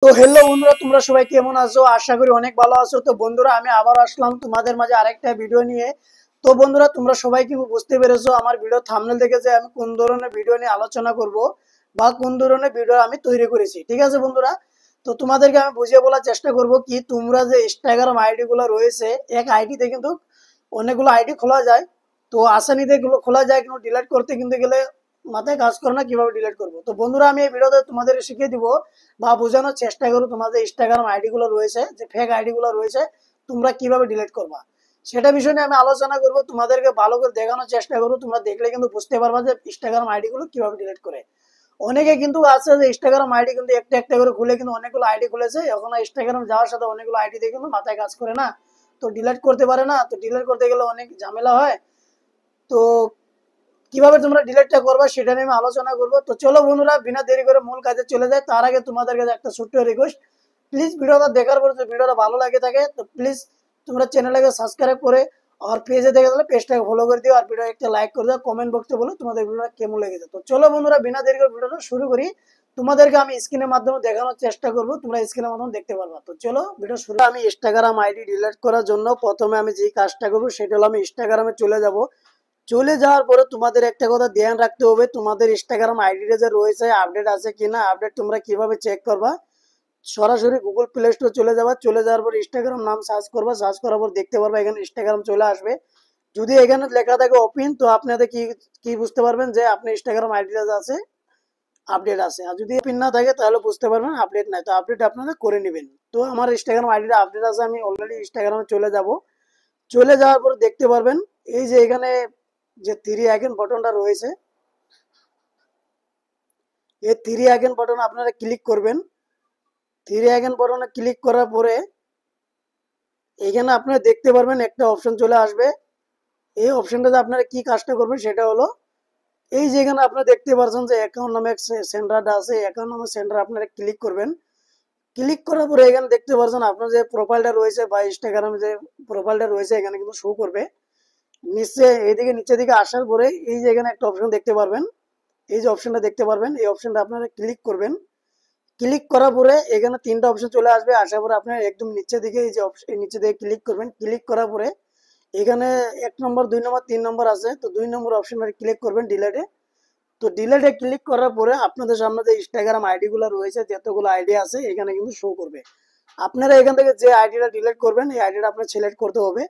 তো হ্যালো বন্ধুরা, তোমরা সবাই কেমন আছো? আশা করি অনেক ভালো আছো। তো বন্ধুরা, আমি আবার আসলাম তোমাদের মাঝে আরেকটা ভিডিও নিয়ে। তো বন্ধুরা, তোমরা সবাই কিন্তু বুঝতে পেরেছো আমার ভিডিও থাম্বনেল দেখে যে আমি কোন ধরনের ভিডিও নিয়ে আলোচনা করব বা কোন ধরনের ভিডিও আমি তৈরি করেছি। ঠিক আছে বন্ধুরা, তো তোমাদেরকে আমি বুঝিয়ে বলার চেষ্টা করব কি তোমরা যে ইনস্টাগ্রাম আইডি গুলো রয়েছে, এক আইডিতে কিন্তু অনেকগুলো আইডি খোলা যায়। তো আসানিতে এগুলো খোলা যায়, কিন্তু ডিলিট করতে কিন্তু গেলে মাথায় কাজ করে না কিভাবে ডিলিট করবো। তো বন্ধুরা, আমি এই ভিডিওতে তোমাদের শিখিয়ে দিব বা বোঝানোর চেষ্টা করো তোমাদের ইনস্টাগ্রাম আইডি গুলো রয়েছে, যে ফেক আইডি গুলো রয়েছে, তোমরা কিভাবে ডিলিট করবা সেটা বিষয় নিয়ে আমি আলোচনা করব। তোমাদেরকে ভালো করে দেখানোর চেষ্টা করবো, তোমরা দেখলে কিন্তু বুঝতে পারবা যে ইনস্টাগ্রাম আইডি গুলো কিভাবে ডিলিট করে। অনেকে কিন্তু আছে যে ইনস্টাগ্রাম আইডি কিন্তু একটা একটা করে খুলে কিন্তু অনেকগুলো আইডি খুলেছে, এখন ইনস্টাগ্রাম যাওয়ার সাথে অনেকগুলো আইডি দিয়ে কিন্তু মাথায় কাজ করে না, তো ডিলিট করতে পারে না। তো ডিলিট করতে গেলে অনেক ঝামেলা হয়। তো কিভাবে তোমরা ডিলিটটা করবে সেটা নিয়ে আমি আলোচনা করবো। তো চলো বন্ধুরা, বিনা দেরি করে মূল কাজে চলে যায়। তার আগে তোমাদের কাছে একটা ছোট্ট রিকোয়েস্ট, প্লিজ ভিডিওটা দেখার পর যদি ভিডিওটা ভালো লাগে থাকে তো প্লিজ তোমরা চ্যানেলটাকে সাবস্ক্রাইব করে আর পেজে দেখে তাহলে পেজটাকে ফলো করে দিও, আর ভিডিও একটা লাইক করে দাও, কমেন্ট বক্সে বলো তোমাদের ভিডিওটা কেমন লেগেছে। তো চলো বন্ধুরা, বিনা দেরি করে ভিডিওটা শুরু করি। তোমাদেরকে আমি স্ক্রিনের মাধ্যমে দেখানোর চেষ্টা করবো, তোমরা স্ক্রিনের মাধ্যমে দেখতে পারবা। তো চলো ভিডিও শুরু। আমি ইনস্টাগ্রাম আইডি ডিলিট করার জন্য প্রথমে আমি যে কাজটা করবো সেটা হলো আমি ইনস্টাগ্রামে চলে যাব। চলে যাওয়ার পরে তোমাদের একটা কথা ধ্যান রাখতে হবে, তোমাদের ইনস্টাগ্রাম আইডিটা যে রয়েছে আপডেট আছে কিনা। আপডেট তোমরা কিভাবে চেক করবা? সরাসরি গুগল প্লে স্টোর চলে যাবা, চলে যাওয়ার পর ইনস্টাগ্রাম নাম সার্চ করবা, সার্চ করার পর দেখতে পারবা এখানে ইনস্টাগ্রাম চলে আসবে। যদি এখানে লেখা থাকে ওপেন, তো আপনাদের কি কি বুঝতে পারবেন যে আপনার ইনস্টাগ্রাম আইডিটা আছে আপডেট আছে। আর যদি পিন না থাকে তাহলে বুঝতে পারবেন আপডেট নাই, তো আপডেট আপনারা করে নেবেন। তো আমার ইনস্টাগ্রাম আইডিটা আপডেট আছে, আমি অলরেডি ইনস্টাগ্রামে চলে যাব। চলে যাওয়ার পর দেখতে পারবেন এই যে এখানে যে থ্রি আইকন বাটনটা রয়েছে, এই থ্রি আইকন বাটন আপনারা ক্লিক করবেন। থ্রি আইকন বাটনে ক্লিক করার পরে এখানে আপনারা দেখতে পারবেন একটা অপশন চলে আসবে। এই অপশনটাতে আপনারা কি কাজটা করবেন সেটা হলো এই যে এখানে আপনারা দেখতে পাচ্ছেন যে অ্যাকাউন্ট নামে সেন্টারটা আছে, অ্যাকাউন্ট নামে সেন্টার আপনারা ক্লিক করবেন। ক্লিক করার পরে এখানে দেখতে পাচ্ছেন আপনার যে প্রোফাইলটা রয়েছে বা ইনস্টাগ্রামে যে প্রোফাইলটা রয়েছে এখানে কিন্তু শো করবে। নিচে এইদিকে নিচের দিকে আসার পরে এই যে এখানে একটা অপশন দেখতে পারবেন, এই যে অপশনটা দেখতে পারবেন, এই অপশনটা আপনারা ক্লিক করবেন। ক্লিক করার পরে এখানে তিনটা অপশন চলে আসবে, আসার পরে আপনার একদম নিচের দিকে এই যে নিচে দিকে ক্লিক করবেন। ক্লিক করার পরে এখানে 1 নম্বর 2 নম্বর 3 নম্বর আছে, তো 2 নম্বর অপশনে ক্লিক করবেন ডিলেটে। তো ডিলেটে ক্লিক করার পরে আপনাদের সামনে যে ইনস্টাগ্রাম আইডি গুলো রয়েছে, যতগুলো আইডি আছে এখানে কিন্তু শো করবে। আপনারা এখান থেকে যে আইডিটা ডিলিট করবেন এই আইডিটা আপনার সিলেক্ট করতে হবে।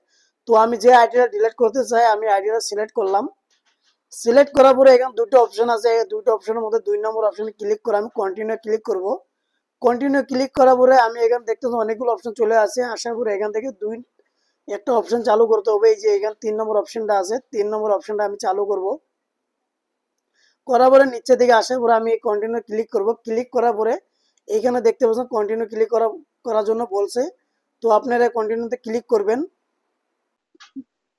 তো আমি যে আইডিটা ডিলিট করতে চাই আমি আইডিটা সিলেক্ট করলাম। সিলেক্ট করার পরে এখানে দুটো অপশন আছে, দুটো অপশনের মধ্যে 2 নম্বর অপশনে ক্লিক করে আমি কন্টিনিউ ক্লিক করব। কন্টিনিউ ক্লিক করার পরে আমি এখানে দেখতে অনেকগুলো অপশন চলে আসে, আসার পরে এখান থেকে একটা অপশন চালু করতে হবে। এই যে এখানে 3 নম্বর অপশনটা আছে, 3 নম্বর অপশনটা আমি চালু করব। করার পরে নিচে দিকে আসার পরে আমি কন্টিনিউ ক্লিক করব। ক্লিক করার পরে এখানে দেখতে পাচ্ছেন কন্টিনিউ ক্লিক করার জন্য বলছে, তো আপনারা কন্টিনিউতে ক্লিক করবেন।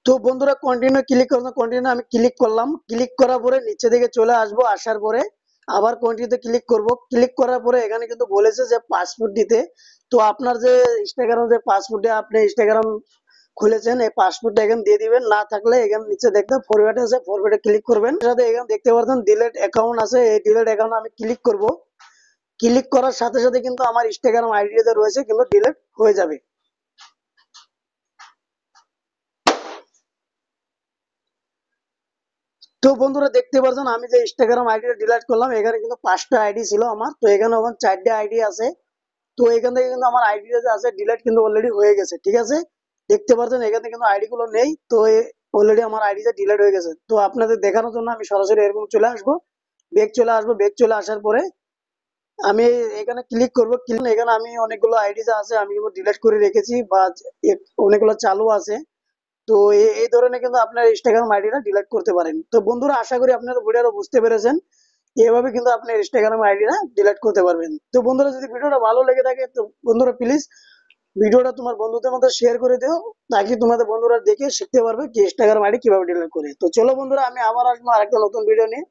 তো বন্ধুরা, কন্টিনিউ ক্লিক করলাম, কন্টিনিউ আমি ক্লিক করলাম। ক্লিক করার পরে নিচে দিকে চলে আসবো, আসার পরে আবার কন্টিনিউতে ক্লিক করব। ক্লিক করার পরে এখানে কিন্তু বলেছে যে পাসপোর্ট দিতে। তো আপনার যে ইনস্টাগ্রাম যে পাসপোর্টে আপনি ইনস্টাগ্রাম খুলেছেন এই পাসপোর্টটা এখানে দিয়ে দিবেন, না থাকলে এখানে নিচে দেখতে ফরওয়ার্ড আছে, ফরওয়ার্ডে ক্লিক করবেন। সাথে এখানে দেখতে পাচ্ছেন ডিলিট অ্যাকাউন্ট আছে, এই ডিলিট অ্যাকাউন্ট আমি ক্লিক করব। ক্লিক করার সাথে সাথে কিন্তু আমার ইনস্টাগ্রাম আইডি যে রয়েছে কিন্তু ডিলিট হয়ে যাবে। তো বন্ধুরা, দেখতে পাচ্ছেন আমি যে ইনস্টাগ্রাম আইডিটা ডিলিট করলাম এখানে কিন্তু 5টা আইডি ছিল আমার, তো এখানে এখন 4টে আইডি আছে। তো এখান থেকে কিন্তু আমার আইডি যে আছে ডিলিট কিন্তু অলরেডি হয়ে গেছে। ঠিক আছে, দেখতে পাচ্ছেন এখানে কিন্তু আইডি গুলো নেই, তো অলরেডি আমার আইডিটা ডিলিট হয়ে গেছে। তো আপনাদের দেখানোর জন্য আমি সরাসরি এরকম চলে আসবো, ব্যাক চলে আসবো। ব্যাক চলে আসার পরে আমি এখানে ক্লিক করবো। এখানে আমি অনেকগুলো আইডি যা আছে আমি ডিলিট করে রেখেছি বা অনেকগুলো চালু আছে। তো এই ধরনের কিন্তু আপনার ইনস্টাগ্রাম আইডিটা ডিলিট করতে পারেন। তো বন্ধুরা, আশা করি আপনারা ভিডিওটা বুঝতে পেরেছেন, এভাবে কিন্তু আপনি ইনস্টাগ্রাম আইডিটা ডিলিট করতে পারবেন। তো বন্ধুরা, যদি ভিডিওটা ভালো লেগে থাকে তো বন্ধুরা প্লিজ ভিডিওটা তোমার বন্ধুদের মধ্যে শেয়ার করে দিও, তাকে তোমাদের বন্ধুরা দেখে শিখতে পারবে কি ইনস্টাগ্রাম আইডি কিভাবে ডিলিট করে। তো চলো বন্ধুরা, আমি আবার আসবো আরেকটা নতুন ভিডিও নিয়ে।